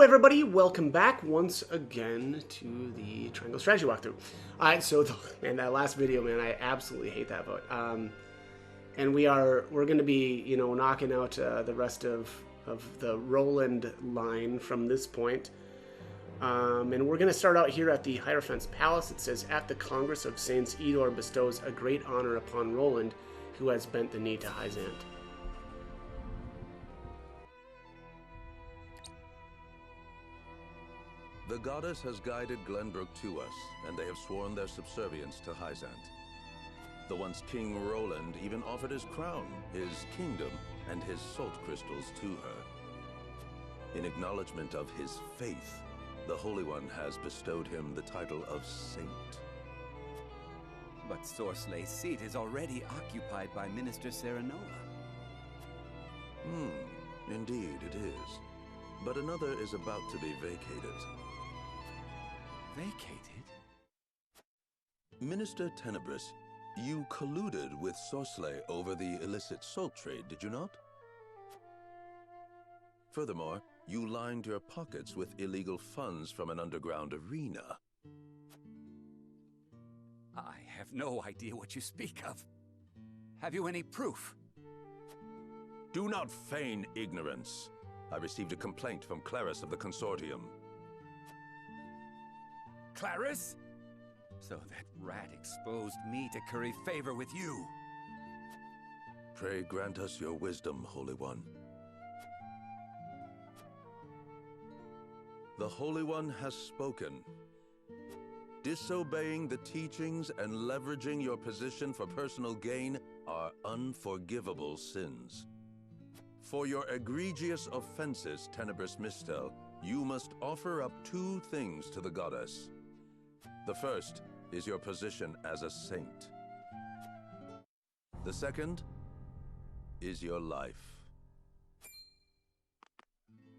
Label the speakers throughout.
Speaker 1: everybody, welcome back once again to the Triangle Strategy Walkthrough. Man, that last video, man, I absolutely hate that vote. And we're going to be, knocking out the rest of the Roland line from this point. And we're going to start out here at the Hierophant's Palace. It says, at the Congress of Saints, Edor bestows a great honor upon Roland, who has bent the knee to Hyzant.
Speaker 2: The goddess has guided Glenbrook to us, and they have sworn their subservience to Hyzant. The once King Roland even offered his crown, his kingdom, and his salt crystals to her. In acknowledgement of his faith, the Holy One has bestowed him the title of Saint.
Speaker 3: But Sorslay's seat is already occupied by Minister Serenoa.
Speaker 2: Indeed it is. But another is about to be vacated.
Speaker 3: Vacated?
Speaker 2: Minister Tenebris, you colluded with Sorsley over the illicit salt trade, did you not? Furthermore, you lined your pockets with illegal funds from an underground arena.
Speaker 3: I have no idea what you speak of. Have you any proof?
Speaker 2: Do not feign ignorance. I received a complaint from Claris of the Consortium.
Speaker 3: Claris? So that rat exposed me to curry favor with you.
Speaker 2: Pray grant us your wisdom, Holy One. The Holy One has spoken. Disobeying the teachings and leveraging your position for personal gain are unforgivable sins. For your egregious offenses, Tenebris Mistel, you must offer up two things to the goddess. The first is your position as a saint. The second is your life.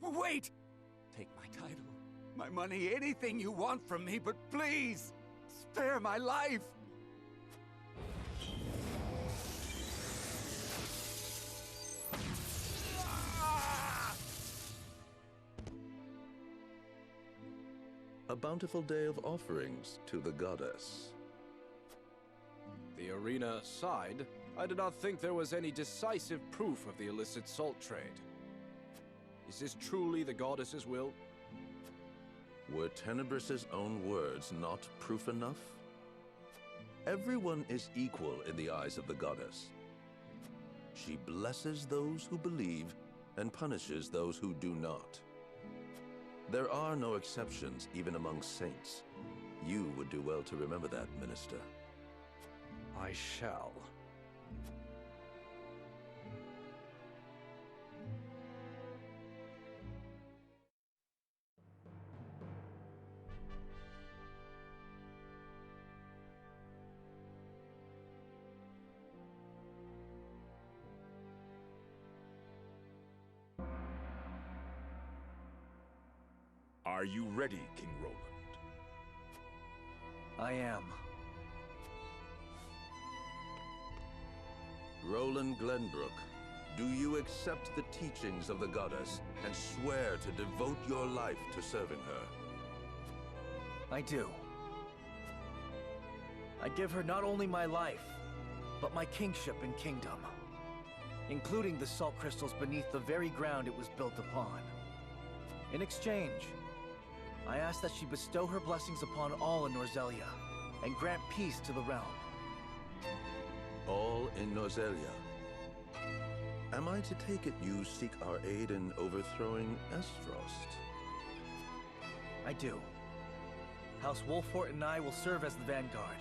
Speaker 3: Wait! Take my title, my money, anything you want from me, but please, spare my life!
Speaker 2: A bountiful day of offerings to the goddess.
Speaker 4: The arena sighed. I did not think there was any decisive proof of the illicit salt trade. Is this truly the goddess's will?
Speaker 2: Were Tenebris's own words not proof enough? Everyone is equal in the eyes of the goddess. She blesses those who believe and punishes those who do not. There are no exceptions, even among saints. You would do well to remember that, Minister.
Speaker 4: I shall.
Speaker 5: Are you ready, King Roland?
Speaker 6: I am.
Speaker 2: Roland Glenbrook, do you accept the teachings of the goddess and swear to devote your life to serving her?
Speaker 6: I do. I give her not only my life, but my kingship and kingdom, including the salt crystals beneath the very ground it was built upon. In exchange, I ask that she bestow her blessings upon all in Norzelia, and grant peace to the realm.
Speaker 2: All in Norzelia. Am I to take it you seek our aid in overthrowing Esfrost?
Speaker 6: I do. House Wolfort and I will serve as the vanguard.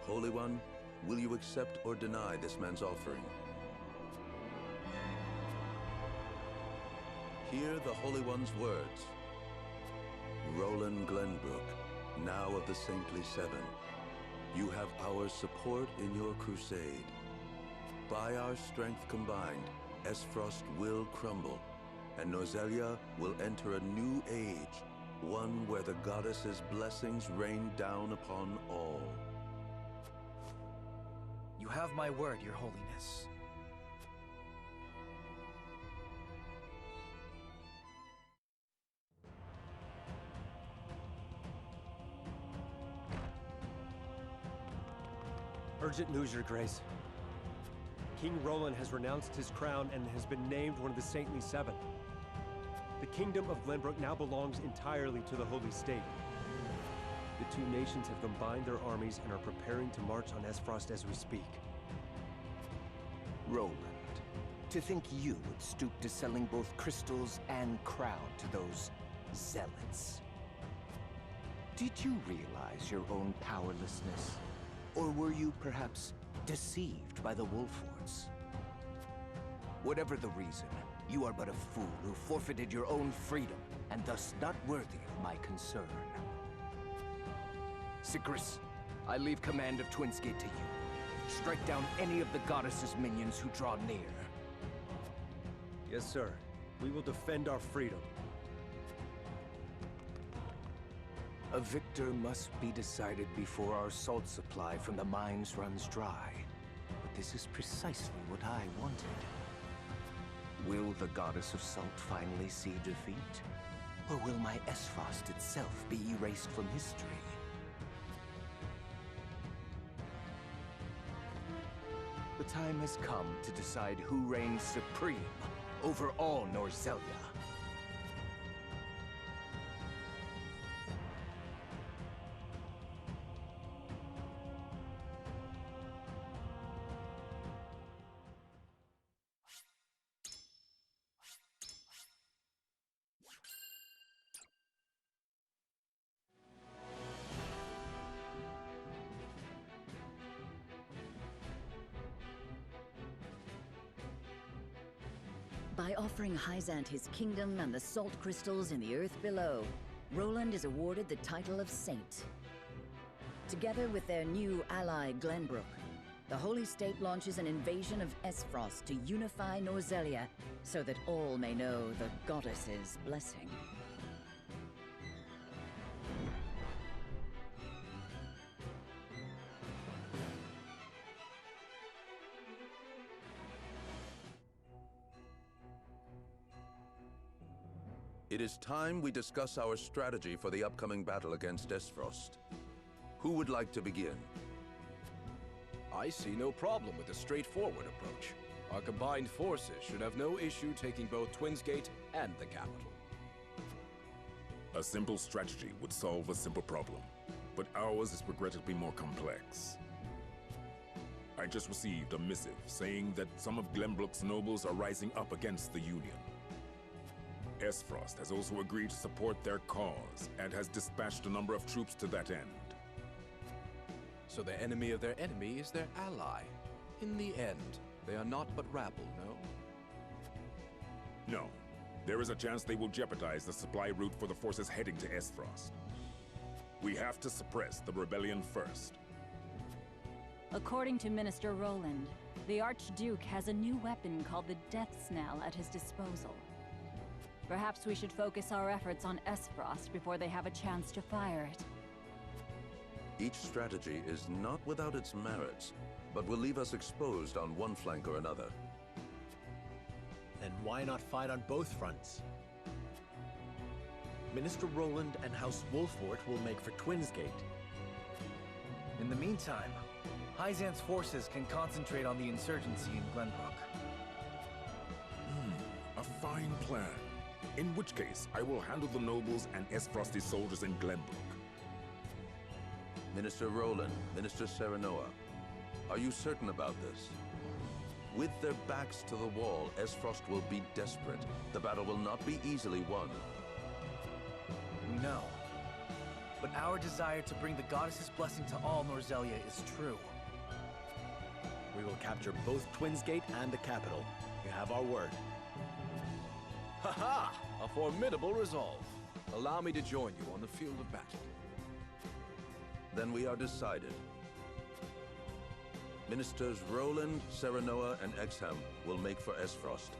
Speaker 2: Holy One, will you accept or deny this man's offering? Hear the Holy One's words. Roland Glenbrook, now of the Saintly Seven, you have our support in your crusade. By our strength combined, Esfrost will crumble, and Norzelia will enter a new age, one where the goddess's blessings rain down upon all.
Speaker 6: You have my word, Your Holiness.
Speaker 7: Urgent news, Your Grace. King Roland has renounced his crown and has been named one of the Saintly Seven. The Kingdom of Glenbrook now belongs entirely to the Holy State. The two nations have combined their armies and are preparing to march on Esfrost as we speak.
Speaker 8: Roland, to think you would stoop to selling both crystals and crown to those zealots. Did you realize your own powerlessness? Or were you perhaps deceived by the Wolfords? Whatever the reason, you are but a fool who forfeited your own freedom, and thus not worthy of my concern. Sigrus, I leave command of Twinsgate to you. Strike down any of the goddess's minions who draw near.
Speaker 7: Yes, sir. We will defend our freedom.
Speaker 8: A victor must be decided before our salt supply from the mines runs dry. But this is precisely what I wanted. Will the goddess of salt finally see defeat? Or will my Esfrost itself be erased from history? The time has come to decide who reigns supreme over all Norzelia.
Speaker 9: By offering Hyzant his kingdom and the salt crystals in the earth below, Roland is awarded the title of Saint. Together with their new ally Glenbrook, the Holy State launches an invasion of Esfrost to unify Norzelia so that all may know the goddess's blessing.
Speaker 2: It is time we discuss our strategy for the upcoming battle against Esfrost. Who would like to begin?
Speaker 4: I see no problem with a straightforward approach. Our combined forces should have no issue taking both Twinsgate and the capital.
Speaker 5: A simple strategy would solve a simple problem, but ours is regrettably more complex. I just received a missive saying that some of Glenbrook's nobles are rising up against the Union. Esfrost has also agreed to support their cause and has dispatched a number of troops to that end.
Speaker 4: So the enemy of their enemy is their ally. In the end, they are not but rabble, no?
Speaker 5: No. There is a chance they will jeopardize the supply route for the forces heading to Esfrost. We have to suppress the rebellion first.
Speaker 10: According to Minister Roland, the Archduke has a new weapon called the Death Snell at his disposal. Perhaps we should focus our efforts on Esfrost before they have a chance to fire it.
Speaker 2: Each strategy is not without its merits, but will leave us exposed on one flank or another.
Speaker 11: Then why not fight on both fronts? Minister Roland and House Wolfort will make for Twinsgate.
Speaker 6: In the meantime, Hyzant's forces can concentrate on the insurgency in Glenbrook.
Speaker 5: A fine plan. In which case, I will handle the nobles and Esfrosti soldiers in Glenbrook.
Speaker 2: Minister Roland, Minister Serenoa, are you certain about this? With their backs to the wall, Esfrost will be desperate. The battle will not be easily won.
Speaker 6: No. But our desire to bring the goddess's blessing to all Norzelia is true.
Speaker 11: We will capture both Twinsgate and the capital. You have our word.
Speaker 4: Ha-ha! A formidable resolve. Allow me to join you on the field of battle.
Speaker 2: Then we are decided. Ministers Roland, Serenoa, and Exham will make for Esfrost.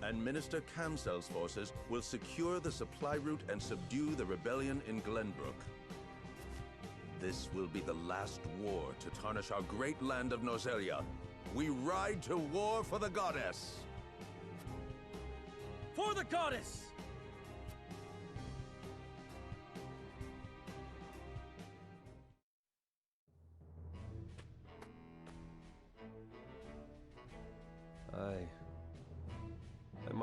Speaker 2: And Minister Kamsel's forces will secure the supply route and subdue the rebellion in Glenbrook. This will be the last war to tarnish our great land of Norzelia. We ride to war for the goddess!
Speaker 7: For the goddess!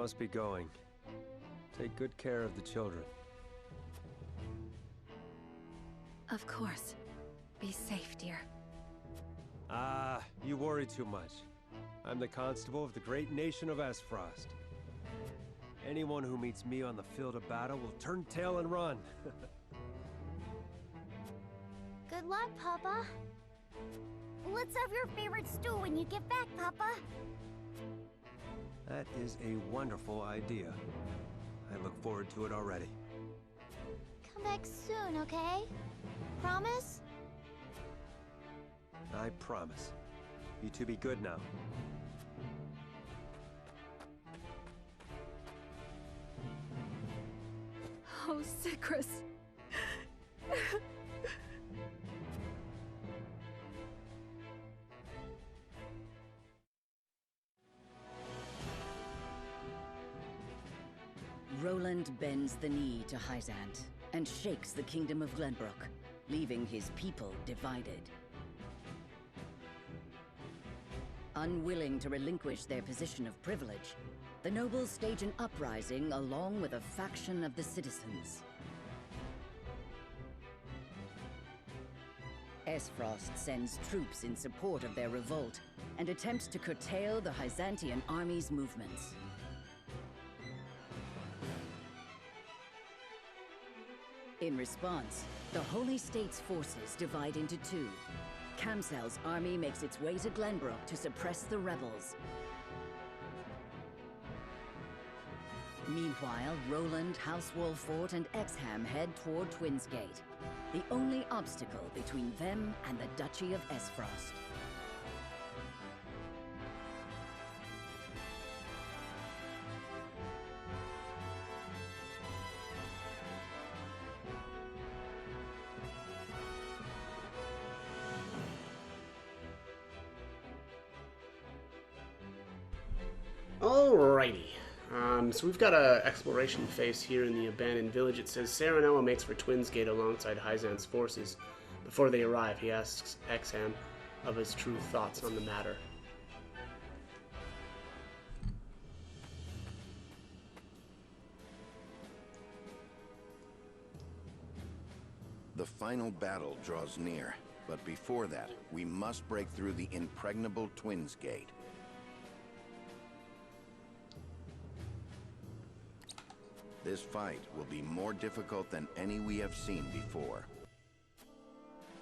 Speaker 7: must be going. Take good care of the children.
Speaker 10: Of course. Be safe, dear.
Speaker 7: Ah, you worry too much. I'm the constable of the great nation of Esfrost. Anyone who meets me on the field of battle will turn tail and run.
Speaker 12: Good luck, Papa. Let's have your favorite stew when you get back, Papa.
Speaker 7: That is a wonderful idea. I look forward to it already.
Speaker 12: Come back soon, okay? Promise?
Speaker 7: I promise. You two be good now.
Speaker 10: Oh, Sigrus.
Speaker 9: Roland bends the knee to Hyzant and shakes the kingdom of Glenbrook, leaving his people divided. Unwilling to relinquish their position of privilege, the nobles stage an uprising along with a faction of the citizens. Esfrost sends troops in support of their revolt and attempts to curtail the Hyzantian army's movements. In response, the Holy State's forces divide into two. Kamsel's army makes its way to Glenbrook to suppress the rebels. Meanwhile, Roland, House Wolfort, and Exham head toward Twinsgate, the only obstacle between them and the Duchy of Esfrost.
Speaker 1: Alrighty. So we've got a exploration phase here in the abandoned village. It says Saranella makes for Twinsgate alongside Hyzant's forces. Before they arrive, he asks Exham of his true thoughts on the matter.
Speaker 13: The final battle draws near, but before that, we must break through the impregnable Twinsgate. This fight will be more difficult than any we have seen before.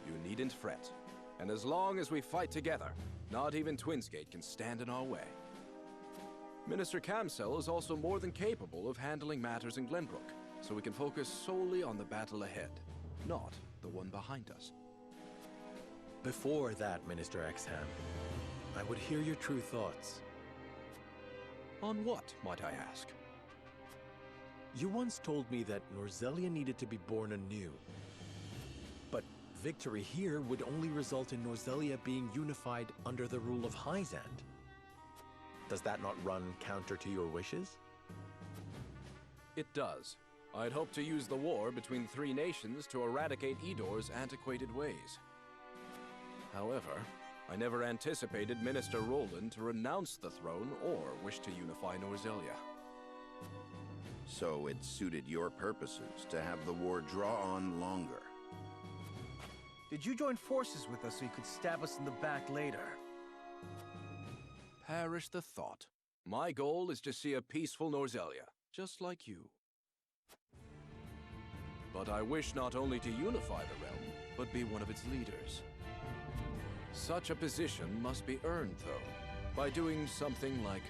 Speaker 4: You needn't fret. And as long as we fight together, not even Twinsgate can stand in our way. Minister Kamsel is also more than capable of handling matters in Glenbrook, so we can focus solely on the battle ahead, not the one behind us.
Speaker 11: Before that, Minister Exham, I would hear your true thoughts.
Speaker 4: On what, might I ask?
Speaker 11: You once told me that Norzelia needed to be born anew. But victory here would only result in Norzelia being unified under the rule of Hyzant. Does that not run counter to your wishes?
Speaker 4: It does. I'd hoped to use the war between three nations to eradicate Edor's antiquated ways. However, I never anticipated Minister Roland to renounce the throne or wish to unify Norzelia.
Speaker 13: So it suited your purposes to have the war draw on longer.
Speaker 6: Did you join forces with us so you could stab us in the back later?
Speaker 4: Perish the thought. My goal is to see a peaceful Norzelia, just like you. But I wish not only to unify the realm, but be one of its leaders. Such a position must be earned, though, by doing something like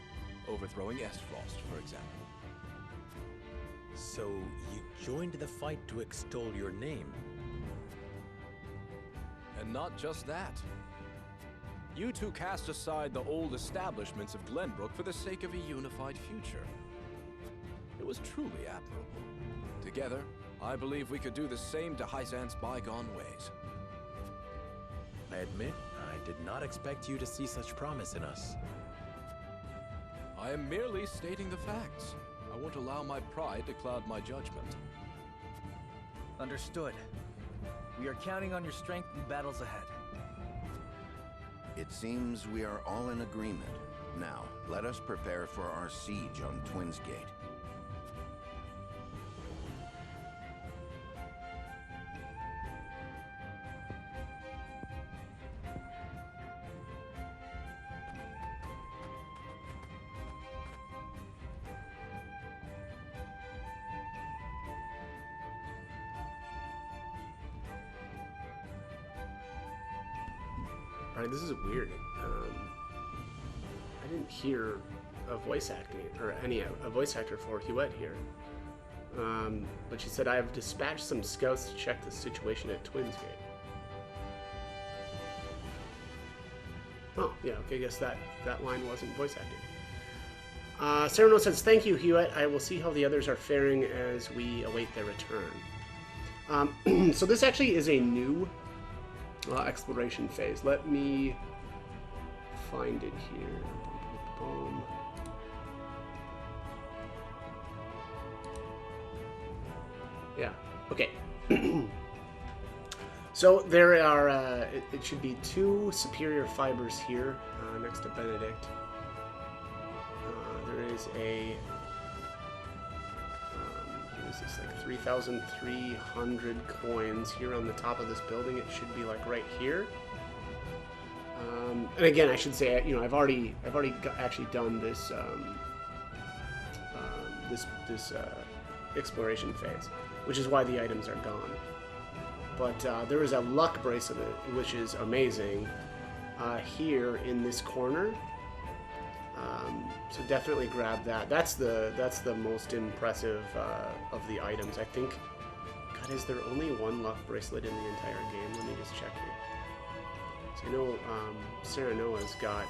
Speaker 4: overthrowing Esfrost, for example.
Speaker 11: So you joined the fight to extol your name?
Speaker 4: And not just that. You two cast aside the old establishments of Glenbrook for the sake of a unified future. It was truly admirable. Together, I believe we could do the same to Hyzant's bygone ways.
Speaker 11: I admit, I did not expect you to see such promise in us.
Speaker 4: I am merely stating the facts. I won't allow my pride to cloud my judgment.
Speaker 6: Understood. We are counting on your strength in battles ahead.
Speaker 13: It seems we are all in agreement. Now, Let us prepare for our siege on Twins Gate.
Speaker 1: Alright, this is weird. I didn't hear a voice acting or a voice actor for Huet here. But she said, I have dispatched some scouts to check the situation at Twins Gate. Oh, yeah, okay, I guess that line wasn't voice acting. Cyrano says, thank you, Huet. I will see how the others are faring as we await their return. So this actually is a new exploration phase. Let me find it here. Boom. Yeah, okay. So there are, it should be 2 superior fibers here next to Benedict. There is a, what is this, like 3,300 coins here on the top of this building. It should be like right here. And again, I should say, you know, I've already actually done this this exploration phase, which is why the items are gone. But there is a luck bracelet, which is amazing, here in this corner. So definitely grab that. That's the most impressive of the items, I think. God, is there only one luck bracelet in the entire game? Let me just check here. So I know Serenoa's got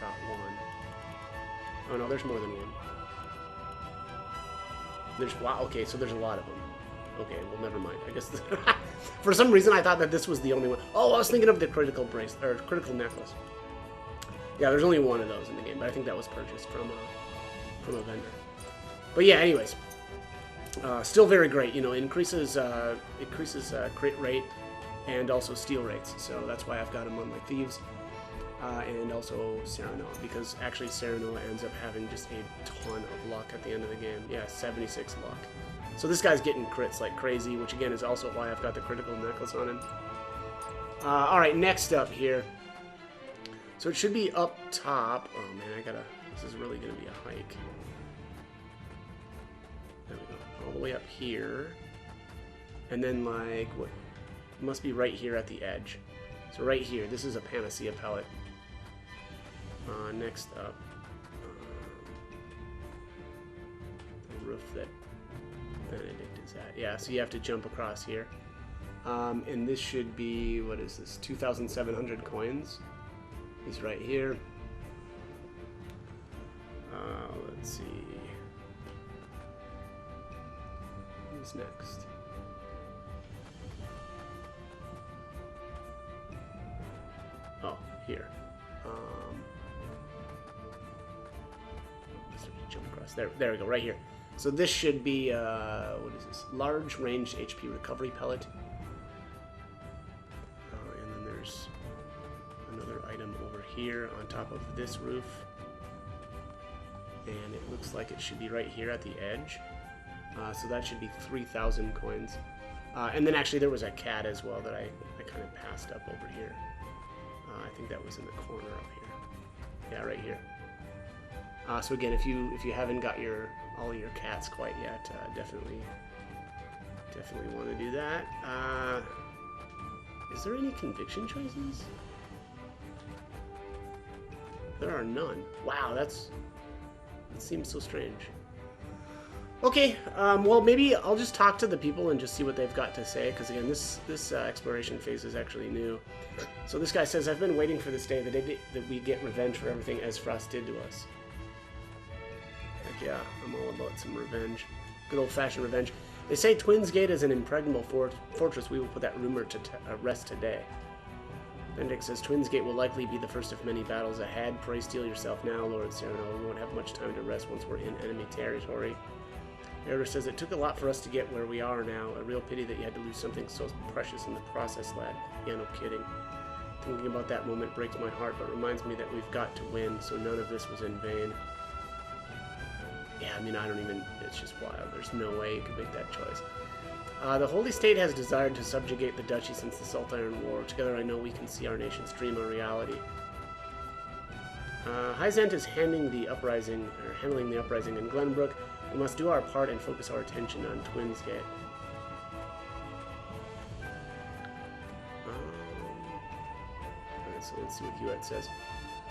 Speaker 1: one. Oh no, there's more than one. Wow, okay, so there's a lot of them. Okay, well, never mind. I guess for some reason I thought that this was the only one. Oh, I was thinking of the critical bracelet or critical necklace. Yeah, there's only one of those in the game, but I think that was purchased from a vendor. But yeah, anyways, still very great. You know, increases crit rate and also steal rates. So that's why I've got him on my thieves. And also Serenoa, because actually Serenoa ends up having just a ton of luck at the end of the game. Yeah, 76 luck. So this guy's getting crits like crazy, which again is also why I've got the critical necklace on him. Alright, next up here. So it should be up top. Oh man, this is really going to be a hike. There we go. All the way up here. And then like, what? It must be right here at the edge. So right here, this is a Panacea pellet. Next up, the roof that Benedict is at. Yeah, so you have to jump across here. And this should be, what is this, 2,700 coins. He's right here. Let's see. Who's next? Oh, here. Jump across. There we go, right here. So this should be, what is this? Large ranged HP recovery pellet. And then there's another item over here on top of this roof. And it looks like it should be right here at the edge. So that should be 3,000 coins. And then actually there was a cat as well that I kind of passed up over here. I think that was in the corner up here. Yeah, right here. So again, if you haven't got all your cats quite yet, definitely want to do that. Is there any conviction choices? There are none. Wow, that seems so strange. Okay, well maybe I'll just talk to the people and just see what they've got to say, because again, this exploration phase is actually new. So this guy says, I've been waiting for this day, the day that we get revenge for everything Esfrost did to us. Heck yeah, I'm all about some revenge. Good old-fashioned revenge. They say Twins Gate is an impregnable fortress. We will put that rumor to rest today. Benedict says, Twins Gate will likely be the first of many battles ahead. Pray steel yourself now, Lord Cyrano. We won't have much time to rest once we're in enemy territory. Erider says, it took a lot for us to get where we are now. A real pity that you had to lose something so precious in the process, lad. Yeah, no kidding. Thinking about that moment breaks my heart, but reminds me that we've got to win, so none of this was in vain. Yeah, I mean, I don't even... It's just wild. There's no way you could make that choice. The Holy State has desired to subjugate the Duchy since the Salt Iron War. Together I know we can see our nation's dream a reality. Hyzant is handling the uprising in Glenbrook. We must do our part and focus our attention on Twinsgate. Alright, so let's see what Hewitt says.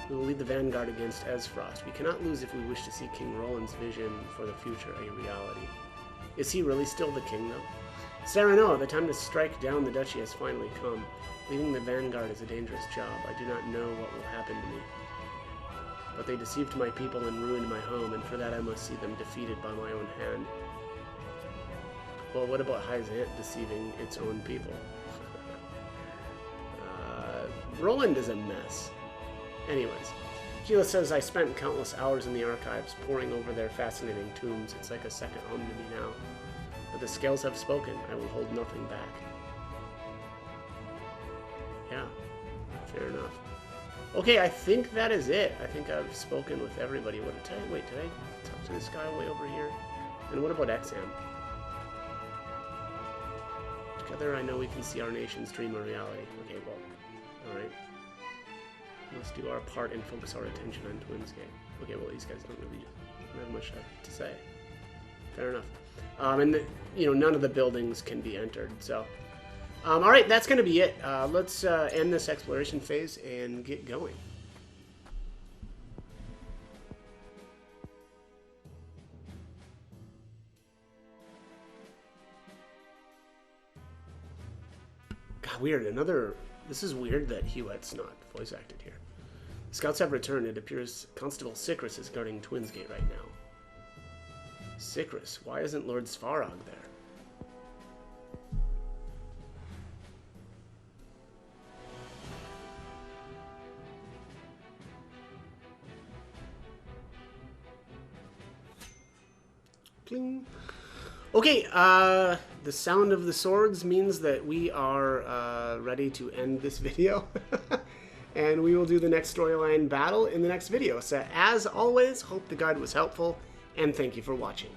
Speaker 1: We will lead the vanguard against Esfrost. We cannot lose if we wish to see King Roland's vision for the future a reality. Is he really still the king, though? Sereno, the time to strike down the duchy has finally come. Leading the vanguard is a dangerous job. I do not know what will happen to me. But they deceived my people and ruined my home, and for that I must see them defeated by my own hand. Well, what about Hyzant deceiving its own people? Roland is a mess. Anyways, Keela says, I spent countless hours in the archives, poring over their fascinating tombs. It's like a second home to me now. But the scales have spoken. I will hold nothing back. Yeah, fair enough. Okay, I think that is it. I think I've spoken with everybody. Wait, did I talk to this guy way over here? And what about Exham? Together I know we can see our nation's dream a reality. Okay, well, alright. Let's do our part and focus our attention on Twinsgate. Okay, well, these guys don't really have much to say. Fair enough. And none of the buildings can be entered, so... alright, that's going to be it. Let's end this exploration phase and get going. God, weird. This is weird that Hewitt's not voice acted here. The scouts have returned. It appears Constable Sicrus is guarding Twinsgate right now. Sicrus? Why isn't Lord Svarog there? Cling. Okay, the sound of the swords means that we are ready to end this video. And we will do the next storyline battle in the next video. So as always, hope the guide was helpful, and thank you for watching.